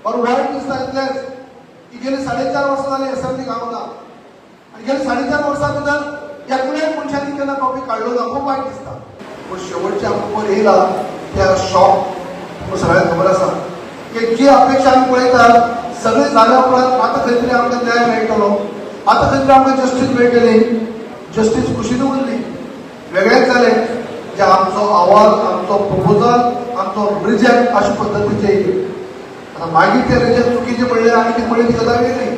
बरं वाईट दिसता इतलेंच की गेली 4.5 वर्सां जाली असेंब्ली गावना आणि गेली 4.5 वर्सां भितर एकूणय मनशांनी केन्ना टॉपीक काडलो ना. खूब वायट दिसता. पूण शेवटचे आमकां येयला त्या शॉक सगळ्यांक खबर आसा की जी अपेक्षा आमी पळयतात सगळे जाल्या उपरांत आतां खंय तरी आमकां न्याय मेळटलो, आतां खंय तरी आमकां जस्टीस मेळटली. जस्टीस खुशीन उरली. वेगळेंच जालें जे आमचो अहवाल, आमचो प्रपोजल, आमचो रिजेक्ट अशे पद्दतीचे येयले. आतां मागीर ते रिजेक्ट चुकीचे म्हणले आनी कितें म्हणले ती गजाल वेगळी.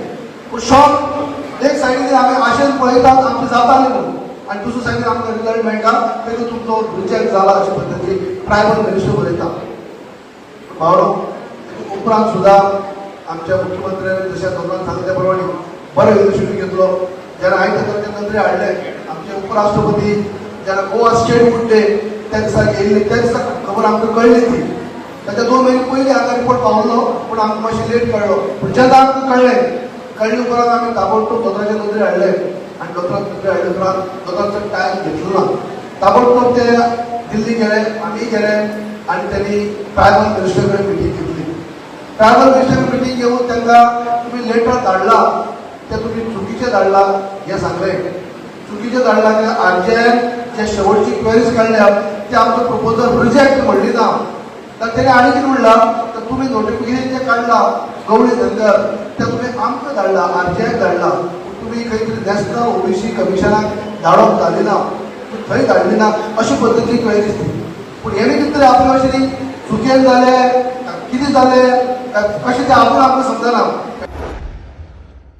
पूण शॉक एक सायडीन आमी आशेन पळयतात आमचें जातालें म्हणून आनी दुसरे सायडीन आमकां रिजल्ट मेळटा तेतून तुमचो रिजेक्ट जाला अशे पद्दतीची ट्रायबल मिनिस्टर बरयता. पावलो उपरांत सुद्दां आमच्या मुख्यमंत्र्यान जशें दोगांक सांगले त्या प्रमाणे बरो इनिशिएटीव घेतलो. जेन्ना आयचे मंत्री हाडले आमचे उपराष्ट्रपती, जेन्ना गोवा स्टेट फूड डे त्या दिसा येयल्ले त्या दिसा खबर आमकां कळ्ळी ती. ताच्या 2 म्हयने पयलीं हांगा रिपोर्ट पावल्लो पूण आमकां मातशें लेट कळ्ळो. पूण जेन्ना आमकां कळ्ळे उपरांत आमी ताबडतोब दोतोराचे नदरे हाडले आनी दोतोराचे नदरे हाडले उपरांत दोतोराचो टायम घेतलो ना. ताबडतोब ते दिल्ली गेले, आमी गेले आनी त्यांनी ट्रायबल मिनिस्टर कडेन मिटींग घेतली. ट्रायबल मिनिस्टर मिटींग घेवन तांकां तुमी लेटर धाडला ते तुमी चुकीचे धाडला हें सांगलें. चुकीचे धाडला ते आरजेन जे शेवटची क्वेरीज काडल्या ते आमचो प्रपोजल रिजेक्ट म्हणली ना. तर तेणे आनी कितें म्हणलां तर तुमी नोटिफिकेशन जे काडला गवळी धनगर ते तुमी आमकां धाडला, आरजेक धाडला. तुमी खंय तरी नॅशनल ओबीसी कमिशनाक धाडोवंक जाली ना, थंय धाडली ना अशी पद्दतीची क्वेरीज ती. पूण हेणे कितें तरी आपले अशें चुकेन जालें कितें जालें कशें तें आपूण आमकां समजना.